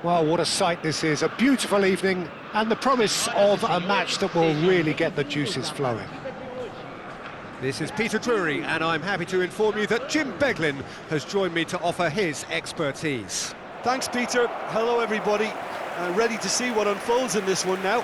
Well, what a sight this is, a beautiful evening and the promise of a match that will really get the juices flowing. This is Peter Drury, and I'm happy to inform you that Jim Beglin has joined me to offer his expertise. Thanks, Peter. Hello, everybody. Ready to see what unfolds in this one now.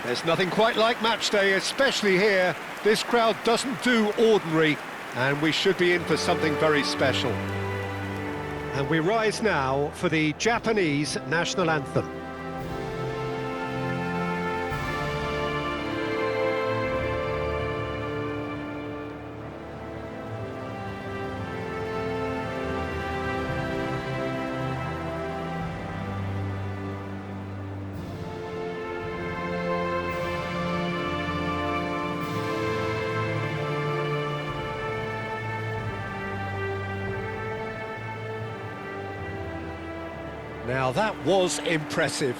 There's nothing quite like match day, especially here. This crowd doesn't do ordinary, and we should be in for something very special. And we rise now for the Japanese national anthem. Now that was impressive.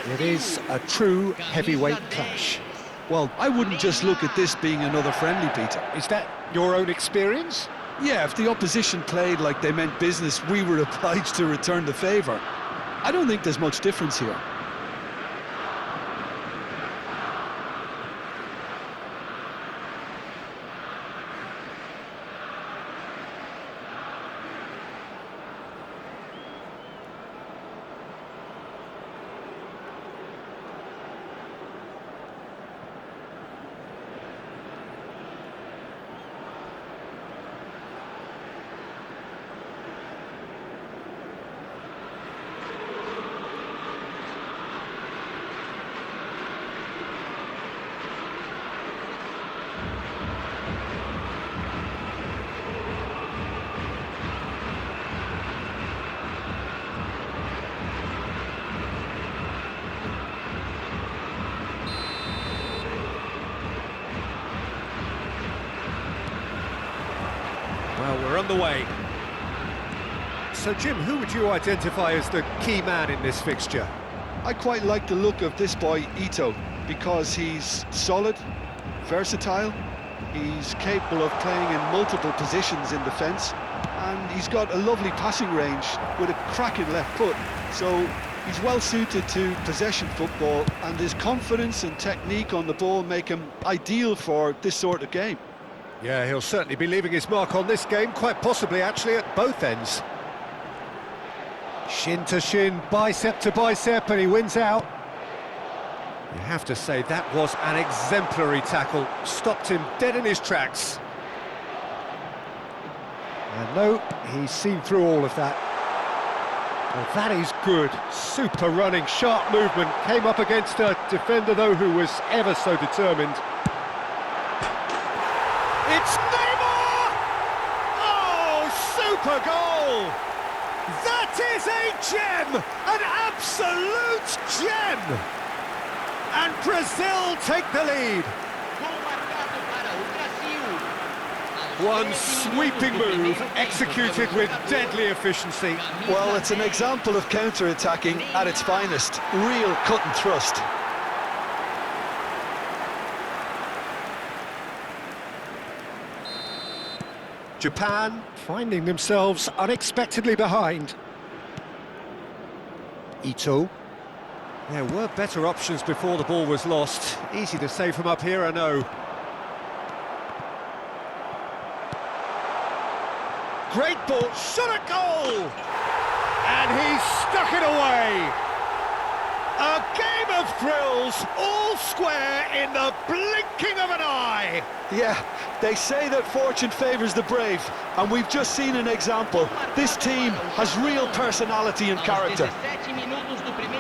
It is a true heavyweight clash. Well, I wouldn't just look at this being another friendly, Peter. Is that your own experience? Yeah, if the opposition played like they meant business, we were obliged to return the favour. I don't think there's much difference here. Well, we're on the way. So, Jim, who would you identify as the key man in this fixture? I quite like the look of this boy, Ito, because he's solid, versatile, he's capable of playing in multiple positions in defence, and he's got a lovely passing range with a cracking left foot, so he's well suited to possession football, and his confidence and technique on the ball make him ideal for this sort of game. Yeah, he'll certainly be leaving his mark on this game, quite possibly actually at both ends. Shin to shin, bicep to bicep, and he wins out. You have to say that was an exemplary tackle, stopped him dead in his tracks. And no, he's seen through all of that. Well, that is good, super running, sharp movement, came up against a defender though who was ever so determined. It's Neymar! Oh, super goal! That is a gem! An absolute gem! And Brazil take the lead. One sweeping move, executed with deadly efficiency. Well, it's an example of counter-attacking at its finest. Real cut and thrust. Japan finding themselves unexpectedly behind. Ito. There were better options before the ball was lost. Easy to say from up here, I know. Great ball, shot at goal! And he stuck it away! A game of thrills, all square in the blinking of an eye! Yeah, they say that fortune favours the brave, And we've just seen an example. This team has real personality and character.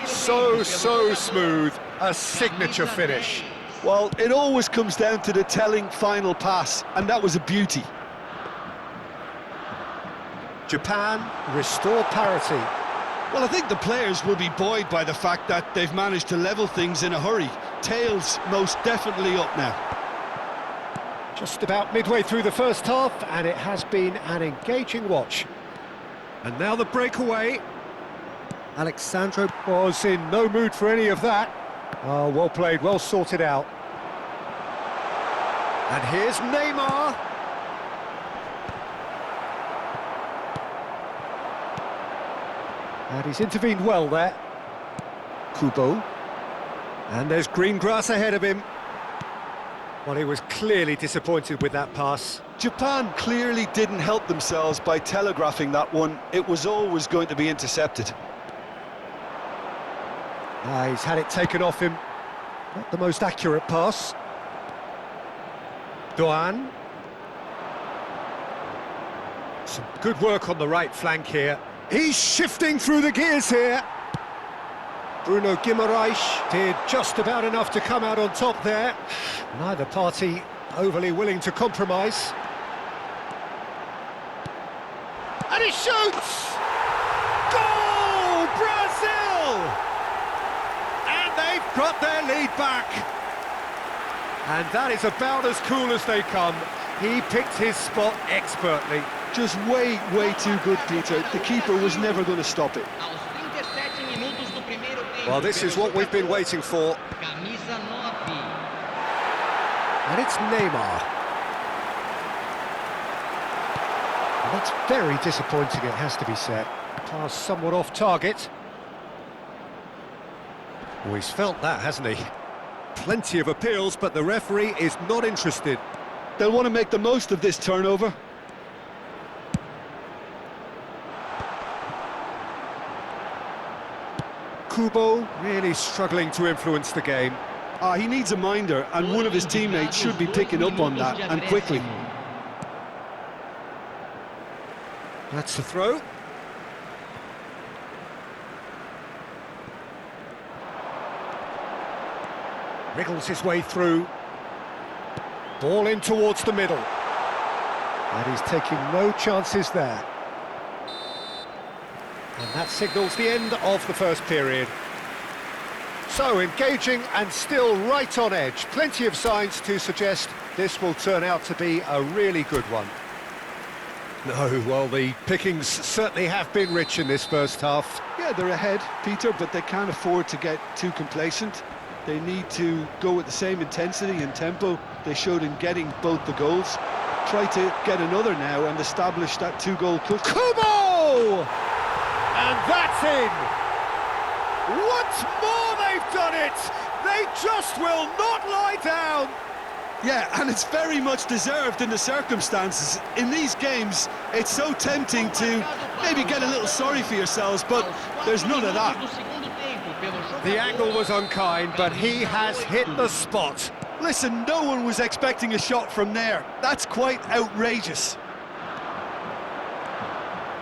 So smooth, a signature finish. Well, it always comes down to the telling final pass, and that was a beauty. Japan restore parity. Well, I think the players will be buoyed by the fact that they've managed to level things in a hurry. Tails most definitely up now. Just about midway through the first half, and it has been an engaging watch. And now the breakaway. Alexandro was in no mood for any of that. Oh, well played, well sorted out. And here's Neymar. And he's intervened well there. Kubo. And there's green grass ahead of him. Well, he was clearly disappointed with that pass. Japan clearly didn't help themselves by telegraphing that one. It was always going to be intercepted. He's had it taken off him. Not the most accurate pass. Doan. Some good work on the right flank here. He's shifting through the gears here. Bruno Guimaraes did just about enough to come out on top there. Neither party overly willing to compromise. And he shoots! Goal! Brazil! And they've got their lead back. And that is about as cool as they come. He picked his spot expertly. Just way too good, Peter. The keeper was never going to stop it. Well, this is what we've been waiting for. And it's Neymar. And that's very disappointing, it has to be said. Pass somewhat off target. Well, he's felt that, hasn't he? Plenty of appeals, but the referee is not interested. They'll want to make the most of this turnover. Kubo really struggling to influence the game. He needs a minder, and one of his teammates should be picking up on that, and quickly. That's the throw. Wriggles his way through. Ball in towards the middle. And he's taking no chances there. And that signals the end of the first period. So engaging and still right on edge. Plenty of signs to suggest this will turn out to be a really good one. No, well, the pickings certainly have been rich in this first half. Yeah, they're ahead, Peter, but they can't afford to get too complacent. They need to go with the same intensity and tempo they showed in getting both the goals. Try to get another now and establish that two-goal cushion. Kubo! And that's in! Once more they've done it! They just will not lie down! Yeah, and it's very much deserved in the circumstances. In these games, it's so tempting to maybe get a little sorry for yourselves, but there's none of that. The angle was unkind, but he has hit the spot. Listen, no one was expecting a shot from there. That's quite outrageous.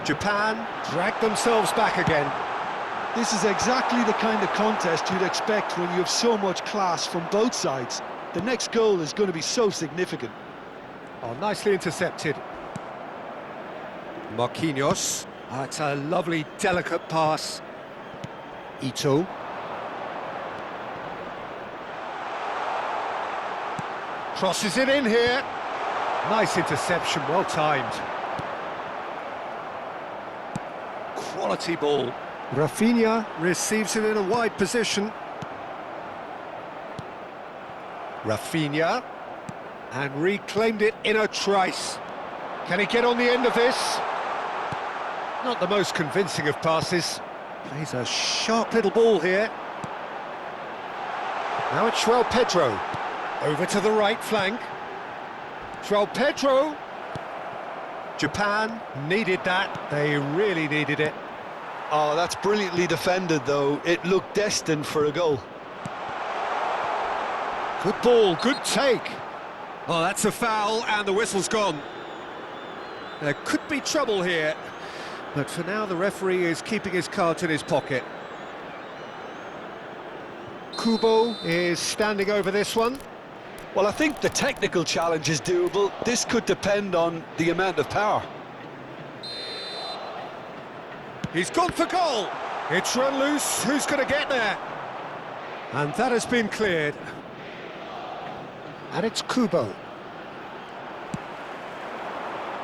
Japan dragged themselves back again. This is exactly the kind of contest you'd expect when you have so much class from both sides. The next goal is going to be so significant. Oh, nicely intercepted. Marquinhos. Oh, it's a lovely, delicate pass. Ito. Crosses it in here. Nice interception, well timed. Quality ball. Rafinha receives it in a wide position. Rafinha, and reclaimed it in a trice. Can he get on the end of this? Not the most convincing of passes. Plays a sharp little ball here. Now it's João Pedro. Over to the right flank. João Pedro. Japan needed that. They really needed it. Oh, that's brilliantly defended, though. It looked destined for a goal. Good ball, good take. Oh, that's a foul, and the whistle's gone. There could be trouble here, but for now the referee is keeping his cards in his pocket. Kubo is standing over this one. Well, I think the technical challenge is doable. This could depend on the amount of power. He's gone for goal. It's run loose. Who's going to get there? And that has been cleared. And it's Kubo.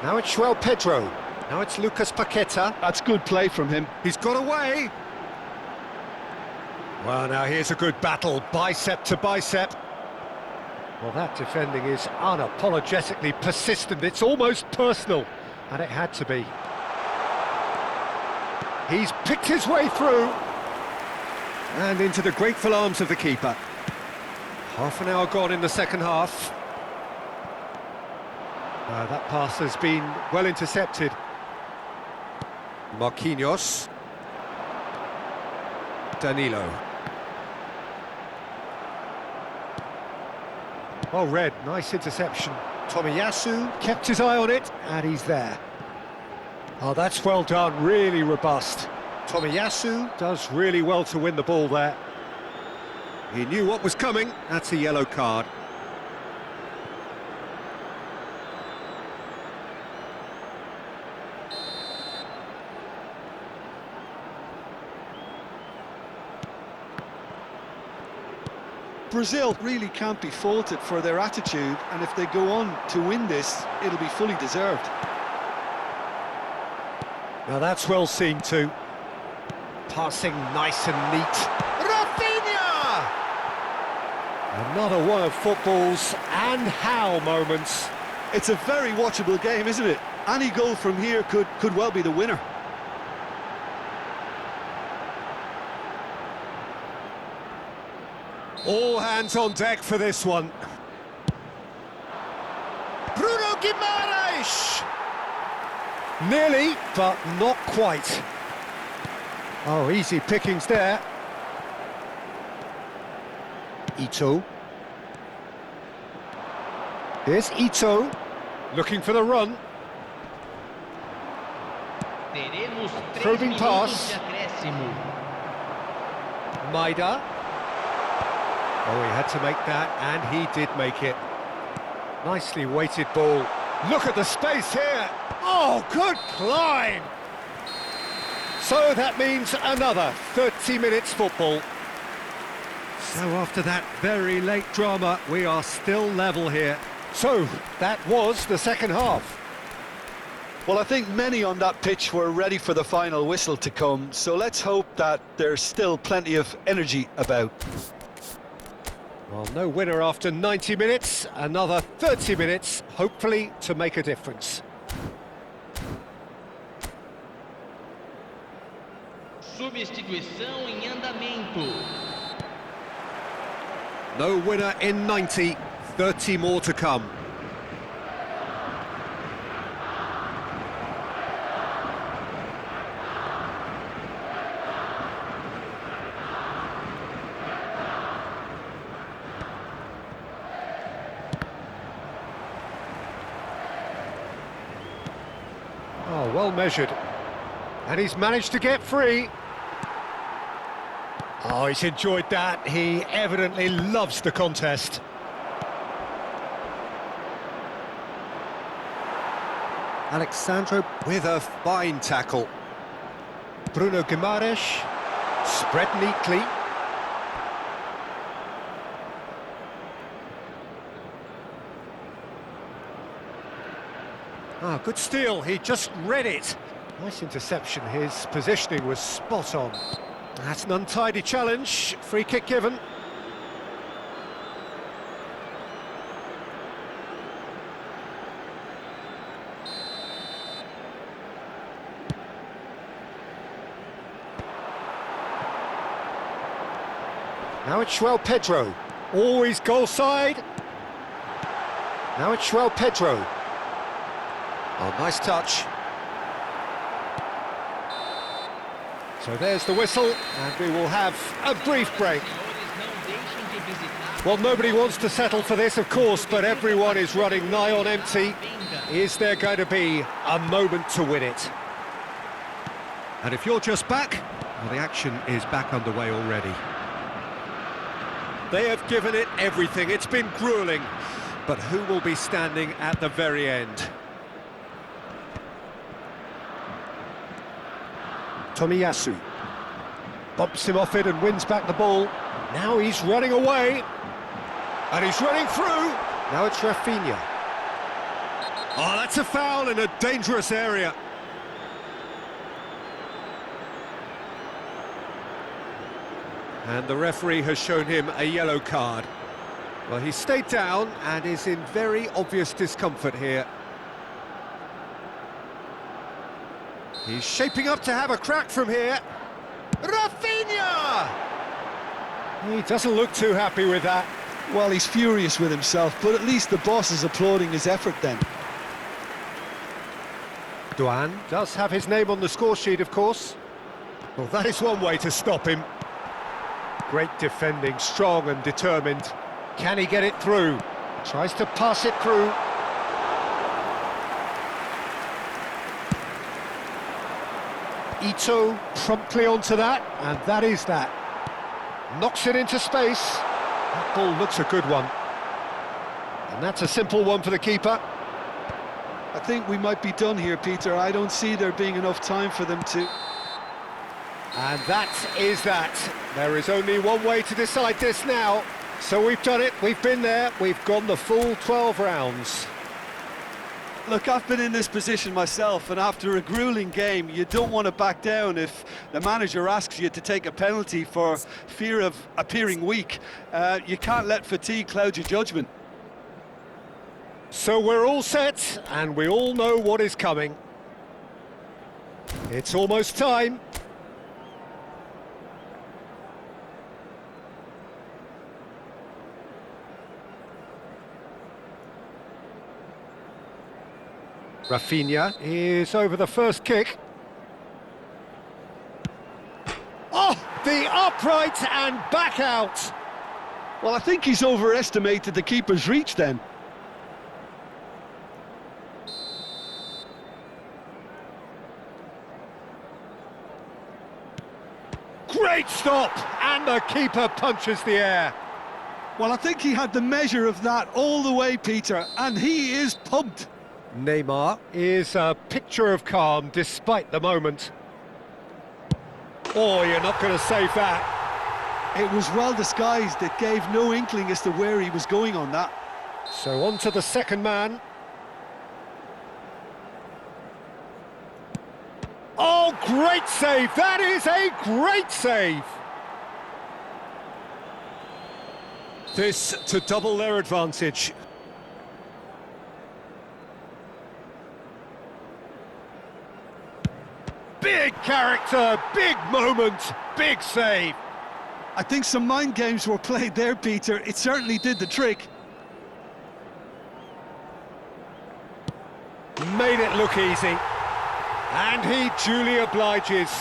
Now it's João Pedro. Now it's Lucas Paqueta. That's good play from him. He's got away. Well, now here's a good battle, bicep to bicep. Well, that defending is unapologetically persistent. It's almost personal, and it had to be. He's picked his way through. And into the grateful arms of the keeper. Half an hour gone in the second half. That pass has been well intercepted. Marquinhos. Danilo. Oh, Red, nice interception. Tomiyasu kept his eye on it, and he's there. Oh, that's well done, really robust. Tomiyasu does really well to win the ball there. He knew what was coming, that's a yellow card. Brazil really can't be faulted for their attitude, and if they go on to win this, it'll be fully deserved. Now that's well seen too. Passing nice and neat. Rafinha! Another one of football's and how moments. It's a very watchable game, isn't it? Any goal from here could well be the winner. All hands on deck for this one. Bruno Guimaraes! Nearly, but not quite. Oh, easy pickings there. Ito. Here's Ito, looking for the run. Probing pass. Maida. Oh, he had to make that, and he did make it. Nicely weighted ball. Look at the space here. Oh, good climb. So that means another 30 minutes football. So after that very late drama, we are still level here. So that was the second half. Well, I think many on that pitch were ready for the final whistle to come, so let's hope that there's still plenty of energy about. Well, no winner after 90 minutes, another 30 minutes, hopefully to make a difference. Substituição em andamento. No winner in 90, 30 more to come. Oh, well measured. And he's managed to get free. Oh, he's enjoyed that. He evidently loves the contest. Alexandro with a fine tackle. Bruno Guimaraes, spread neatly. Ah, good steal, he just read it. Nice interception, his positioning was spot on. That's an untidy challenge, free kick given. Now it's João Pedro, always goal side. Now it's João Pedro. Oh, nice touch. So there's the whistle, and we will have a brief break. Well, nobody wants to settle for this, of course, but everyone is running nigh on empty. Is there going to be a moment to win it? And if you're just back, well, the action is back underway already. They have given it everything. It's been gruelling. But who will be standing at the very end? Tomiyasu bumps him off it and wins back the ball. Now he's running away. And he's running through. Now it's Rafinha. Oh, that's a foul in a dangerous area. And the referee has shown him a yellow card. Well, he stayed down and is in very obvious discomfort here. He's shaping up to have a crack from here. Rafinha! He doesn't look too happy with that. Well, he's furious with himself, but at least the boss is applauding his effort then. Duan does have his name on the score sheet, of course. Well, that is one way to stop him. Great defending, strong and determined. Can he get it through? Tries to pass it through. Ito promptly onto that, and that is that. Knocks it into space. That ball looks a good one. And that's a simple one for the keeper. I think we might be done here, Peter. I don't see there being enough time for them to... And that is that. There is only one way to decide this now. So we've done it, we've been there, we've gone the full 12 rounds. Look, I've been in this position myself, and after a gruelling game, you don't want to back down if the manager asks you to take a penalty for fear of appearing weak. You can't let fatigue cloud your judgment. So we're all set, and we all know what is coming. It's almost time. Rafinha is over the first kick. Oh, the upright and back out. Well, I think he's overestimated the keeper's reach then. Great stop, and the keeper punches the air. Well, I think he had the measure of that all the way, Peter, and he is pumped. Neymar is a picture of calm despite the moment. Oh, you're not going to save that. It was well disguised. It gave no inkling as to where he was going on that. So on to the second man. Oh, great save! That is a great save! This to double their advantage. Big character, big moment, big save. I think some mind games were played there, Peter. It certainly did the trick. Made it look easy. And he duly obliges.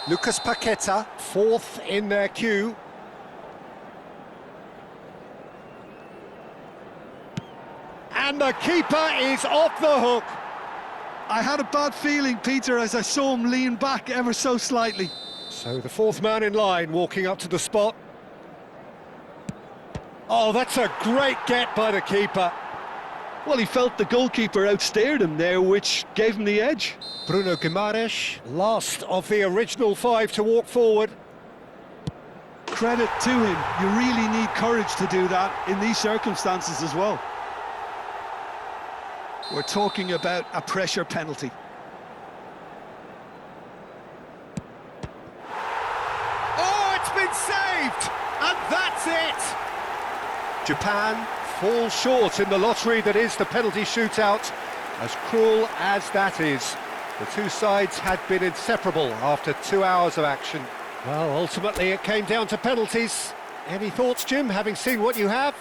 Lucas Paqueta, fourth in their queue. And the keeper is off the hook. I had a bad feeling, Peter, as I saw him lean back ever so slightly. So the fourth man in line walking up to the spot. Oh, that's a great get by the keeper. Well, he felt the goalkeeper outstared him there, which gave him the edge. Bruno Guimaraes, last of the original five to walk forward. Credit to him. You really need courage to do that in these circumstances as well. We're talking about a pressure penalty. Oh, it's been saved! And that's it! Japan falls short in the lottery that is the penalty shootout. As cruel as that is, the two sides had been inseparable after 2 hours of action. Well, ultimately it came down to penalties. Any thoughts, Jim, having seen what you have?